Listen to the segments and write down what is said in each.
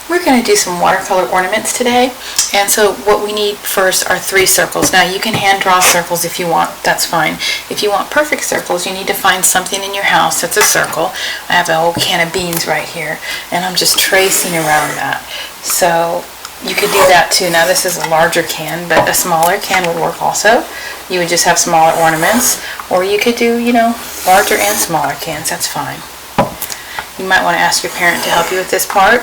We're going to do some watercolor ornaments today, and so what we need first are 3 circles. Now you can hand draw circles if you want, that's fine. If you want perfect circles, you need to find something in your house that's a circle. I have an old can of beans right here, and I'm just tracing around that. So you could do that too. Now this is a larger can, but a smaller can would work also. You would just have smaller ornaments, or you could do, larger and smaller cans, that's fine. You might want to ask your parent to help you with this part.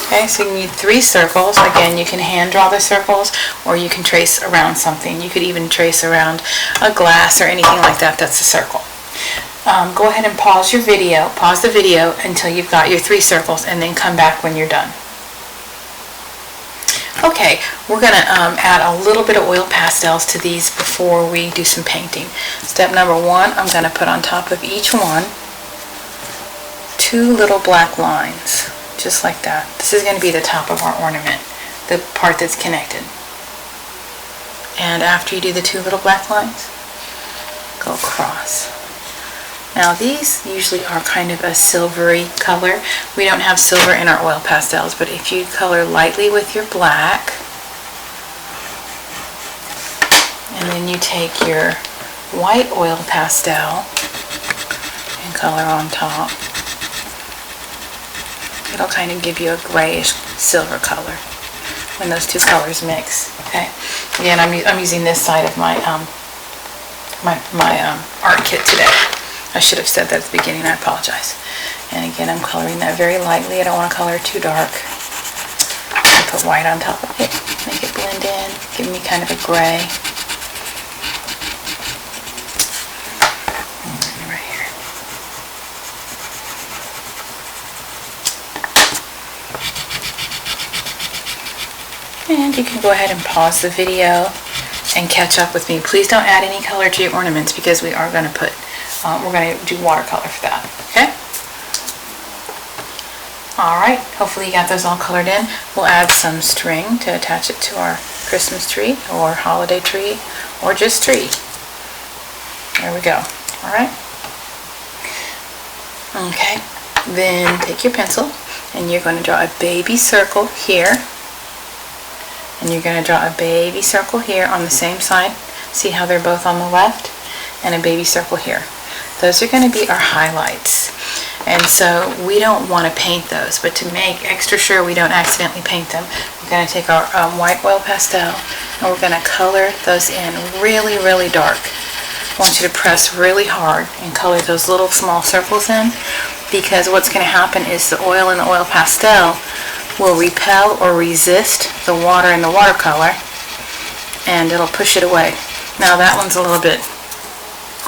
Okay, so you need 3 circles. Again, you can hand draw the circles, or you can trace around something. You could even trace around a glass or anything like that that's a circle. Go ahead and pause the video until you've got your 3 circles, and then come back when you're done. Okay, we're going to add a little bit of oil pastels to these before we do some painting. Step number 1, I'm going to put on top of each one 2 little black lines. Just like that. This is going to be the top of our ornament, the part that's connected. And after you do the 2 little black lines, go across. Now these usually are kind of a silvery color. We don't have silver in our oil pastels, but if you color lightly with your black, and then you take your white oil pastel and color on top, it'll kind of give you a grayish silver color when those 2 colors mix. Okay. Again, I'm using this side of my art kit today. I should have said that at the beginning. I apologize. And again, I'm coloring that very lightly. I don't want to color too dark. I put white on top of it, make it blend in, give me kind of a gray. And you can go ahead and pause the video and catch up with me. Please don't add any color to your ornaments because we are going to we're going to do watercolor for that. Okay? Alright, hopefully you got those all colored in. We'll add some string to attach it to our Christmas tree or holiday tree or just tree. There we go. Alright? Okay, then take your pencil and you're going to draw a baby circle here. And you're going to draw a baby circle here on the same side. See how they're both on the left? And a baby circle here. Those are going to be our highlights. And so we don't want to paint those, but to make extra sure we don't accidentally paint them, we're going to take our white oil pastel and we're going to color those in really, really dark. I want you to press really hard and color those little small circles in, because what's going to happen is the oil in the oil pastel will repel or resist the water in the watercolor, and it'll push it away. Now that one's a little bit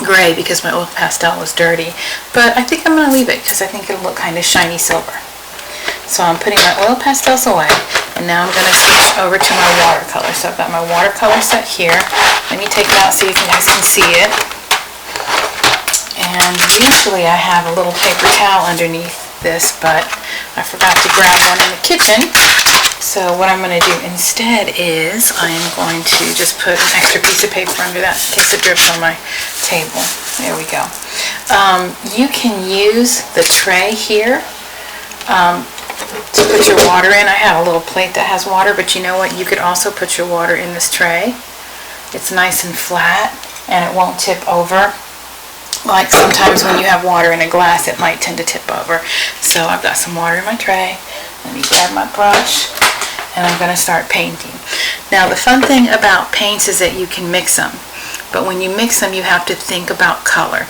gray because my oil pastel was dirty, but I think I'm going to leave it because I think it'll look kind of shiny silver. So I'm putting my oil pastels away, and now I'm going to switch over to my watercolor. So I've got my watercolor set here. Let me take it out so you guys can see it. And usually I have a little paper towel underneath this, but I forgot to grab one in the kitchen. So what I'm going to do instead is I'm going to just put an extra piece of paper under that in case it drips on my table. There we go. You can use the tray here to put your water in. I have a little plate that has water, but you know what? You could also put your water in this tray. It's nice and flat and it won't tip over. Like sometimes when you have water in a glass, it might tend to tip over. So I've got some water in my tray. Let me grab my brush, and I'm going to start painting. Now the fun thing about paints is that you can mix them. But when you mix them, you have to think about color.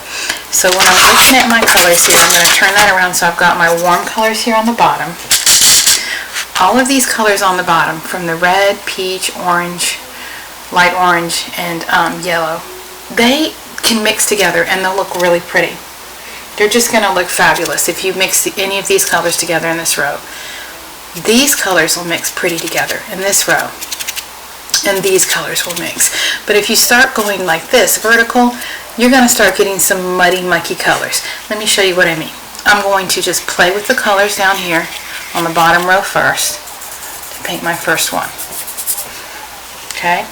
So when I'm looking at my colors here, I'm going to turn that around so I've got my warm colors here on the bottom. All of these colors on the bottom, from the red, peach, orange, light orange, and yellow, they can mix together and they'll look really pretty. They're just going to look fabulous if you mix any of these colors together in this row. These colors will mix pretty together in this row, and these colors will mix. But if you start going like this, vertical, you're going to start getting some muddy, mucky colors. Let me show you what I mean. I'm going to just play with the colors down here on the bottom row first to paint my first one. Okay?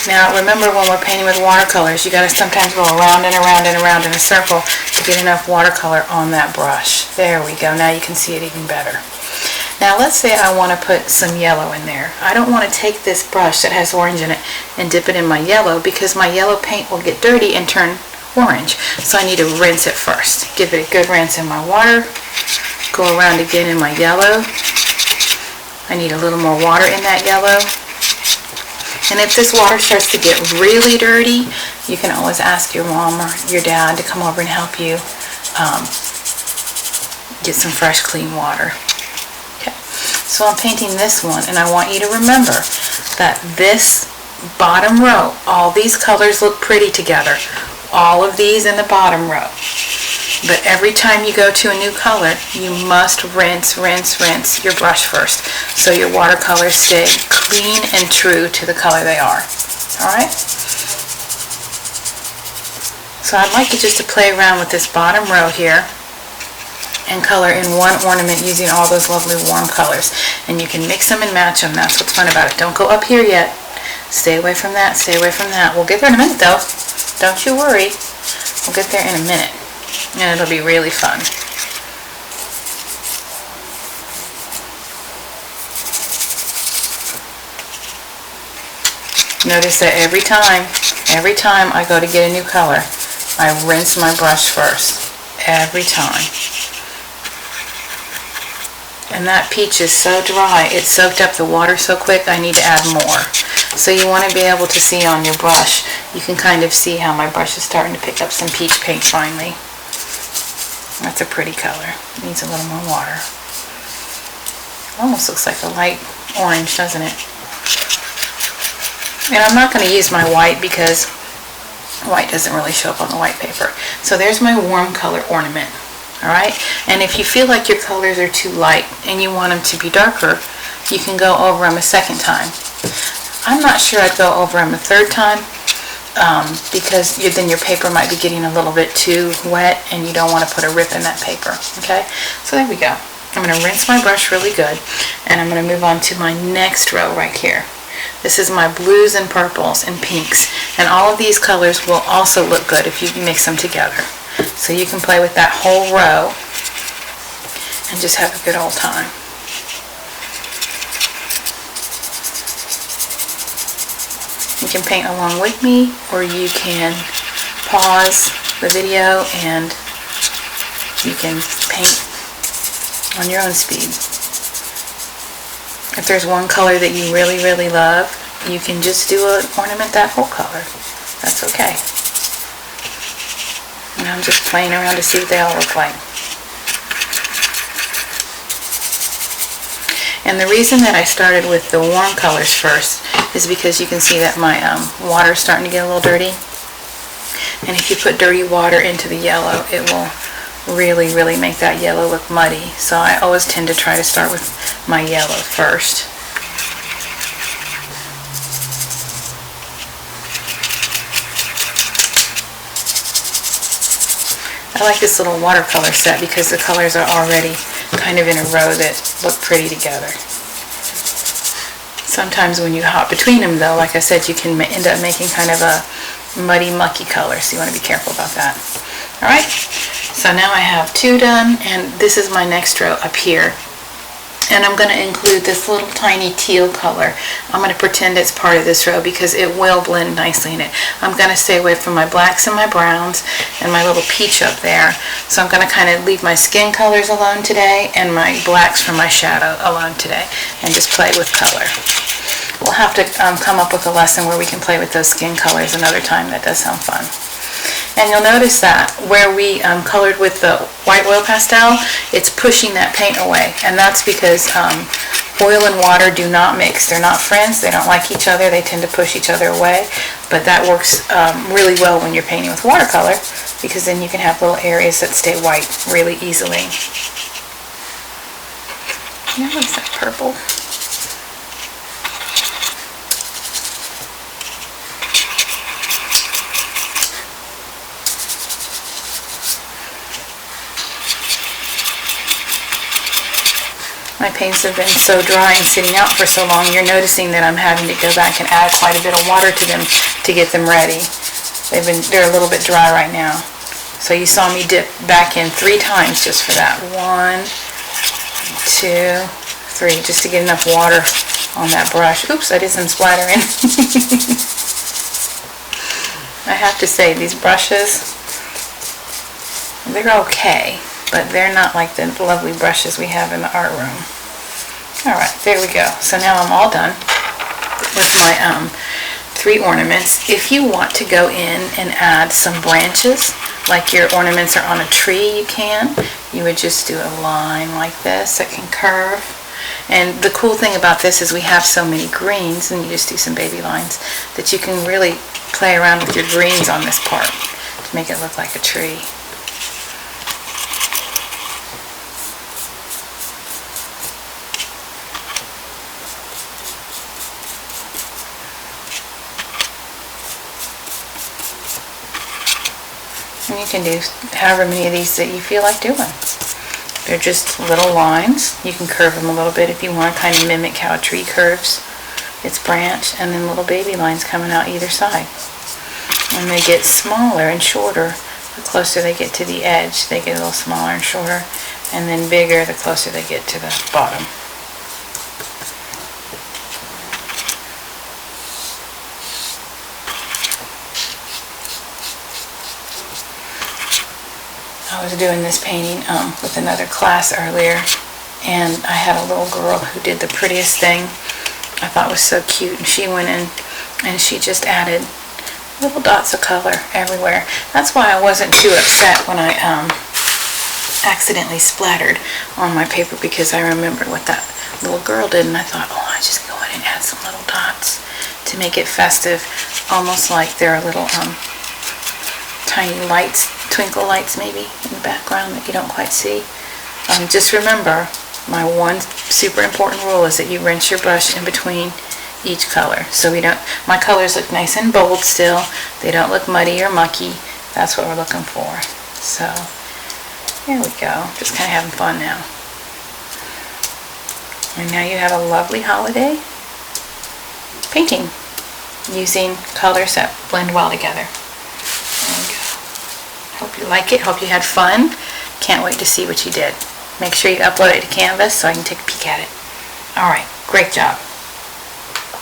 Now remember, when we're painting with watercolors, you got to sometimes go around and around and around in a circle to get enough watercolor on that brush. There we go. Now you can see it even better. Now let's say I want to put some yellow in there. I don't want to take this brush that has orange in it and dip it in my yellow, because my yellow paint will get dirty and turn orange. So I need to rinse it first. Give it a good rinse in my water. Go around again in my yellow. I need a little more water in that yellow. And if this water starts to get really dirty, you can always ask your mom or your dad to come over and help you get some fresh, clean water. Okay, so I'm painting this one, and I want you to remember that this bottom row, all these colors look pretty together. All of these in the bottom row. But every time you go to a new color, you must rinse your brush first, so your watercolors stay clean and true to the color they are. Alright? So I'd like you just to play around with this bottom row here and color in one ornament using all those lovely warm colors. And you can mix them and match them. That's what's fun about it. Don't go up here yet. Stay away from that. Stay away from that. We'll get there in a minute though. Don't you worry. We'll get there in a minute. And it'll be really fun. Notice that every time I go to get a new color, I rinse my brush first. Every time. And that peach is so dry, it soaked up the water so quick, I need to add more. So you want to be able to see on your brush, you can kind of see how my brush is starting to pick up some peach paint finally. That's a pretty color. It needs a little more water. It almost looks like a light orange, doesn't it? And I'm not going to use my white because white doesn't really show up on the white paper. So there's my warm color ornament. Alright? And if you feel like your colors are too light and you want them to be darker, you can go over them a second time. I'm not sure I'd go over them a third time, because then your paper might be getting a little bit too wet and you don't want to put a rip in that paper. Okay? So there we go. I'm going to rinse my brush really good, and I'm going to move on to my next row right here. This is my blues and purples and pinks, and all of these colors will also look good if you mix them together. So you can play with that whole row and just have a good old time. You can paint along with me, or you can pause the video and you can paint on your own speed. If there's one color that you really, really love, you can just do an ornament that whole color. That's okay. And I'm just playing around to see what they all look like. And the reason that I started with the warm colors first is because you can see that my water is starting to get a little dirty. And if you put dirty water into the yellow, it will really, really make that yellow look muddy. So I always tend to try to start with my yellow first. I like this little watercolor set because the colors are already kind of in a row that look pretty together. Sometimes when you hop between them though, like I said, you can end up making kind of a muddy, mucky color, so you want to be careful about that. Alright, so now I have two done, and this is my next row up here. And I'm going to include this little tiny teal color. I'm going to pretend it's part of this row because it will blend nicely in it. I'm going to stay away from my blacks and my browns and my little peach up there. So I'm going to kind of leave my skin colors alone today and my blacks from my shadow alone today and just play with color. We'll have to come up with a lesson where we can play with those skin colors another time. That does sound fun. And you'll notice that where we colored with the white oil pastel, it's pushing that paint away. And that's because oil and water do not mix. They're not friends. They don't like each other. They tend to push each other away. But that works really well when you're painting with watercolor, because then you can have little areas that stay white really easily. Now what's that purple? My paints have been so dry and sitting out for so long, you're noticing that I'm having to go back and add quite a bit of water to them to get them ready. They're a little bit dry right now. So you saw me dip back in 3 times just for that. 1, 2, 3, just to get enough water on that brush. Oops, I did some splattering. I have to say, these brushes, they're okay, but they're not like the lovely brushes we have in the art room. Alright, there we go. So now I'm all done with my 3 ornaments. If you want to go in and add some branches, like your ornaments are on a tree, you can. You would just do a line like this that can curve. And the cool thing about this is we have so many greens, and you just do some baby lines, that you can really play around with your greens on this part to make it look like a tree. And you can do however many of these that you feel like doing. They're just little lines. You can curve them a little bit if you want to kind of mimic how a tree curves its branch, and then little baby lines coming out either side. When they get smaller and shorter, the closer they get to the edge, they get a little smaller and shorter, and then bigger the closer they get to the bottom. I was doing this painting with another class earlier, and I had a little girl who did the prettiest thing. I thought was so cute, and she went in and she just added little dots of color everywhere. That's why I wasn't too upset when I accidentally splattered on my paper, because I remembered what that little girl did, and I thought, oh, I just go in and add some little dots to make it festive, almost like there are little tiny lights, twinkle lights maybe in the background that you don't quite see. Just remember, my one super important rule is that you rinse your brush in between each color, so my colors look nice and bold still. They don't look muddy or mucky. That's what we're looking for. So there we go. Just kind of having fun now. And now you have a lovely holiday painting using colors that blend well together. There we go. Hope you like it. Hope you had fun. Can't wait to see what you did. Make sure you upload it to Canvas so I can take a peek at it. Alright, great job.